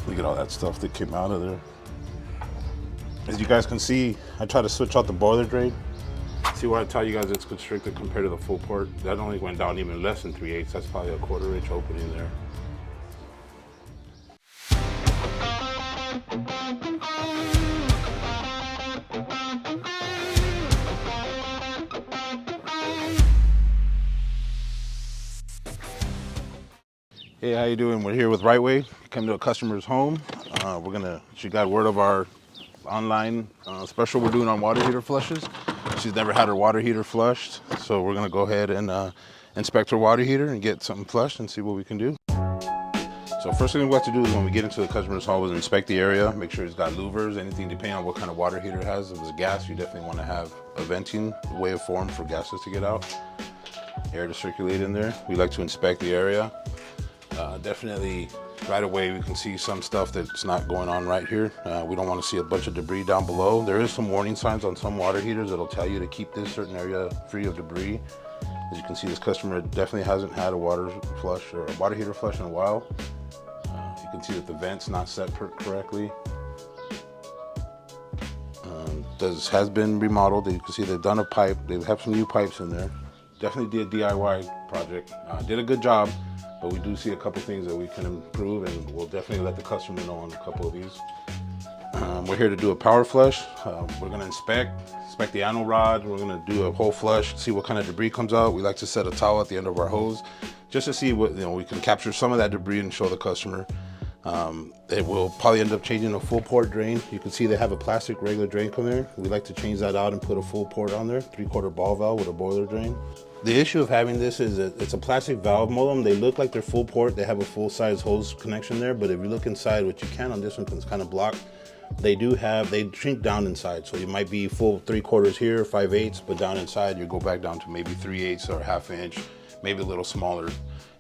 Look at all that stuff that came out of there. As you guys can see, I try to switch out the boiler drain. See why I tell you guys it's constricted compared to the full port? That only went down even less than 3/8. That's probably a 1/4 inch opening there. Hey, how you doing? We're here with Rite Way. Came to a customer's home. She got word of our online special we're doing on water heater flushes. She's never had her water heater flushed, so we're gonna go ahead and inspect her water heater and get something flushed and see what we can do. So first thing we have to do is when we get into the customer's home is inspect the area, make sure it's got louvers, anything depending on what kind of water heater it has. If it's gas, you definitely want to have a venting way of form for gases to get out, air to circulate in there. We like to inspect the area. Definitely right away we can see some stuff that's not going on right here. We don't want to see a bunch of debris down below. There is some warning signs on some water heaters that'll tell you to keep this certain area free of debris. As you can see, this customer definitely hasn't had a water flush or a water heater flush in a while. You can see that the vent's not set correctly. Has been remodeled. You can see they've done a pipe. They have some new pipes in there. Definitely did a DIY project. Did a good job. But we do see a couple things that we can improve, and we'll definitely let the customer know on a couple of these. We're here to do a power flush. We're gonna inspect the anode rod. We're gonna do a whole flush, see what kind of debris comes out. We like to set a towel at the end of our hose, just to see what, we can capture some of that debris and show the customer. It will probably end up changing a full port drain. You can see they have a plastic regular drain come there. We like to change that out and put a full port on there, 3/4 ball valve with a boiler drain. The issue of having this is that it's a plastic valve modem. They look like they're full port. They have a full size hose connection there, but if you look inside, what you can on this one, because it's kind of blocked, they shrink down inside. So you might be full 3/4 here, 5/8, but down inside you go back down to maybe 3/8 or 1/2 inch, maybe a little smaller.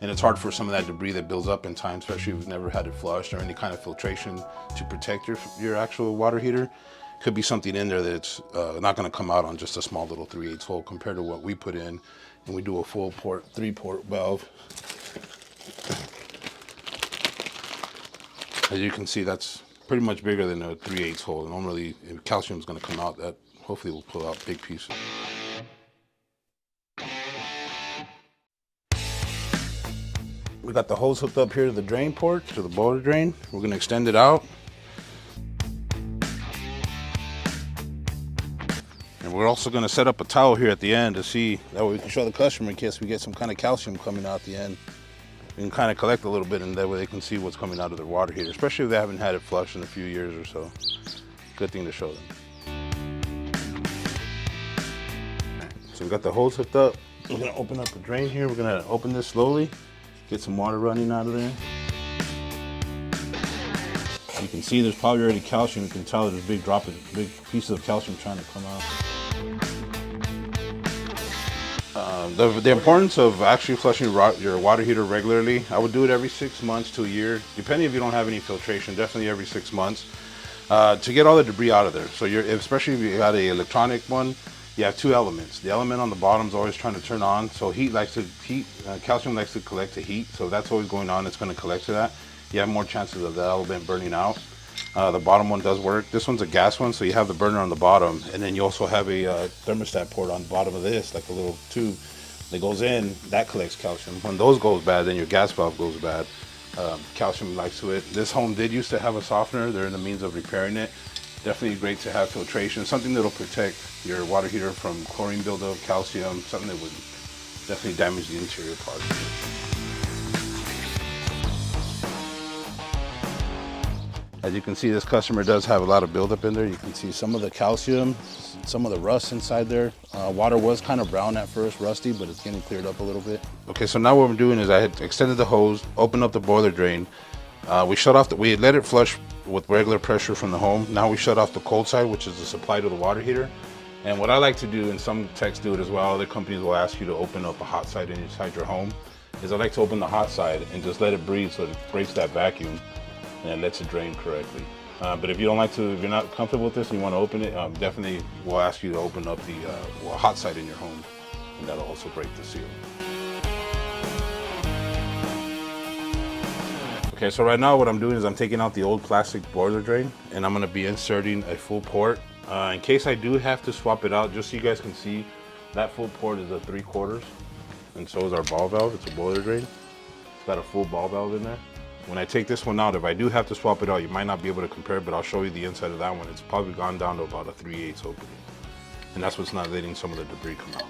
And it's hard for some of that debris that builds up in time, especially if you've never had it flushed or any kind of filtration to protect your actual water heater. Could be something in there that's not going to come out on just a small little 3/8 hole compared to what we put in. And we do a full port, 3-port valve. As you can see, that's pretty much bigger than a 3/8 hole. Normally, if calcium is going to come out, that hopefully will pull out big pieces. We got the hose hooked up here to the drain port, to the boiler drain. We're going to extend it out. And we're also going to set up a towel here at the end to see, that way we can show the customer in case we get some kind of calcium coming out the end. We can kind of collect a little bit, and that way they can see what's coming out of their water heater, especially if they haven't had it flushed in a few years or so. Good thing to show them. So we got the hose hooked up. We're going to open up the drain here. We're going to open this slowly, get some water running out of there. You can see there's probably already calcium. You can tell there's big pieces of calcium trying to come out. The importance of actually flushing your water heater regularly, I would do it every 6 months to a year, depending if you don't have any filtration, definitely every 6 months, to get all the debris out of there. So especially if you got an electronic one, you have two elements. The element on the bottom is always trying to turn on, so calcium likes to collect the heat, so if that's always going on, it's going to collect to that. You have more chances of that element burning out. The bottom one does work. This one's a gas one, so you have the burner on the bottom, and then you also have a thermostat port on the bottom of this, like a little tube that goes in, that collects calcium. When those goes bad, then your gas valve goes bad. Calcium likes to it. This home did used to have a softener. They're in the means of repairing it. Definitely great to have filtration, something that'll protect your water heater from chlorine buildup, calcium, something that would definitely damage the interior part. As you can see, this customer does have a lot of buildup in there. You can see some of the calcium, some of the rust inside there. Water was kind of brown at first, rusty, but it's getting cleared up a little bit. Okay, so now what we're doing is I had extended the hose, opened up the boiler drain. We had let it flush with regular pressure from the home. Now we shut off the cold side, which is the supply to the water heater. And what I like to do, and some techs do it as well, other companies will ask you to open up a hot side inside your home, is I like to open the hot side and just let it breathe so it breaks that vacuum and it lets it drain correctly. But if you don't like to, if you're not comfortable with this and you want to open it, definitely we'll ask you to open up the hot side in your home, and that'll also break the seal. Okay, Okay, so right now what I'm doing is I'm taking out the old plastic boiler drain and I'm gonna be inserting a full port. In case I do have to swap it out, just so you guys can see, that full port is a 3/4, and so is our ball valve. It's a boiler drain. It's got a full ball valve in there. When I take this one out, if I do have to swap it out, you might not be able to compare it, but I'll show you the inside of that one. It's probably gone down to about a 3/8 opening. And that's what's not letting some of the debris come out.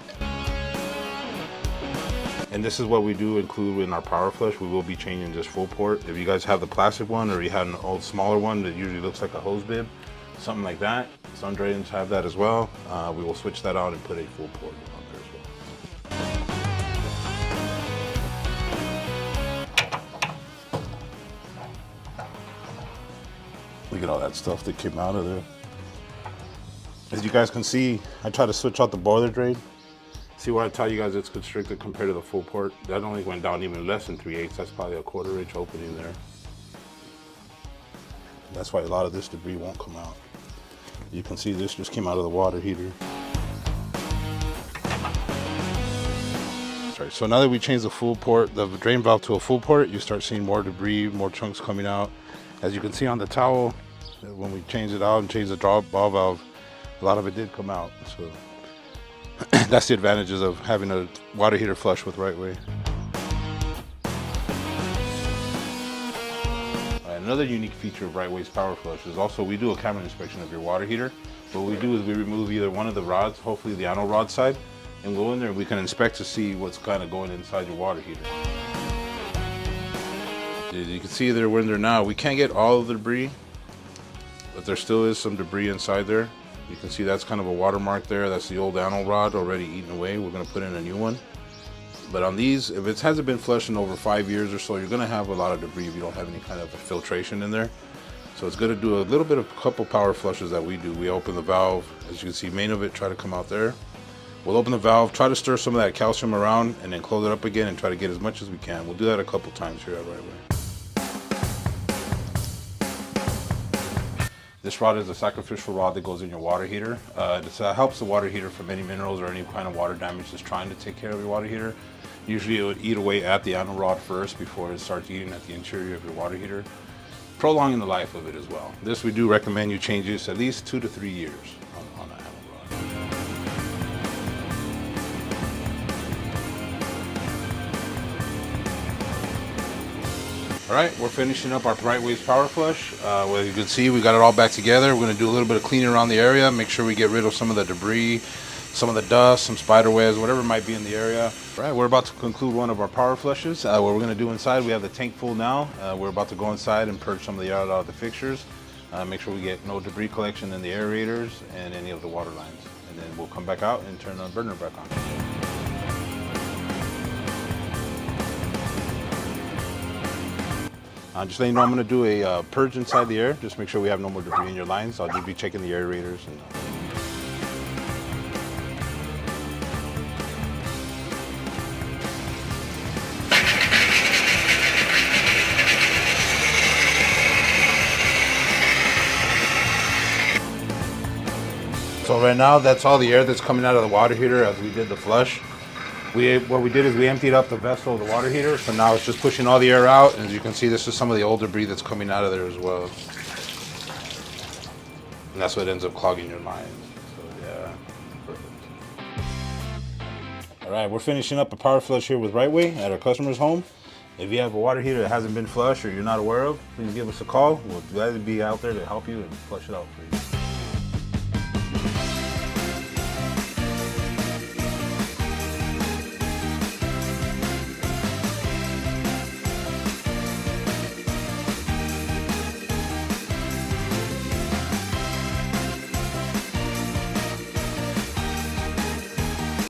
And this is what we do include in our power flush. We will be changing this full port. If you guys have the plastic one or you have an old smaller one that usually looks like a hose bib, something like that, some drains have that as well. We will switch that out and put a full port on there as well. Look at all that stuff that came out of there. As you guys can see, I tried to switch out the boiler drain. See where I tell you guys it's constricted compared to the full port? That only went down even less than 3/8. That's probably a 1/4 inch opening there. That's why a lot of this debris won't come out. You can see this just came out of the water heater. Sorry, so now that we changed the full port, the drain valve to a full port, you start seeing more debris, more chunks coming out. As you can see on the towel, when we changed it out and changed the ball valve, a lot of it did come out. So that's the advantages of having a water heater flush with Rite Way. Another unique feature of Rite Way's power flush is also we do a camera inspection of your water heater. What we do is we remove either one of the rods, hopefully the anode rod side, and go in there and we can inspect to see what's kind of going inside your water heater. As you can see there, we're in there now. We can't get all of the debris, but there still is some debris inside there. You can see that's kind of a watermark there. That's the old anode rod already eaten away. We're going to put in a new one. But on these, if it hasn't been flushed in over 5 years or so, you're going to have a lot of debris if you don't have any kind of filtration in there. So it's good to do a little bit of a couple power flushes that we do. We open the valve, as you can see, main of it try to come out there. We'll open the valve, try to stir some of that calcium around, and then close it up again and try to get as much as we can. We'll do that a couple times here at Rite Way. This rod is a sacrificial rod that goes in your water heater. It helps the water heater from any minerals or any kind of water damage that's trying to take care of your water heater. Usually it would eat away at the anode rod first before it starts eating at the interior of your water heater, prolonging the life of it as well. This we do recommend you change this at least 2 to 3 years on the anode rod. All right, we're finishing up our Rite Way's power flush. Well, you can see we got it all back together. We're going to do a little bit of cleaning around the area, make sure we get rid of some of the debris, some of the dust, some spider webs, whatever might be in the area. All right, we're about to conclude one of our power flushes. What we're going to do inside, we have the tank full now. We're about to go inside and purge some of the air out of the fixtures. Make sure we get no debris collection in the aerators and any of the water lines. And then we'll come back out and turn the burner back on. Just letting you know, I'm going to do a purge inside the air. Just make sure we have no more debris in your lines. I'll just be checking the aerators. So right now, that's all the air that's coming out of the water heater as we did the flush. What we did is we emptied up the vessel of the water heater, so now it's just pushing all the air out. And as you can see, this is some of the old debris that's coming out of there as well. And that's what ends up clogging your lines. So yeah, perfect. All right, we're finishing up a power flush here with Rite Way at our customer's home. If you have a water heater that hasn't been flushed or you're not aware of, please give us a call. We'll gladly be out there to help you and flush it out for you.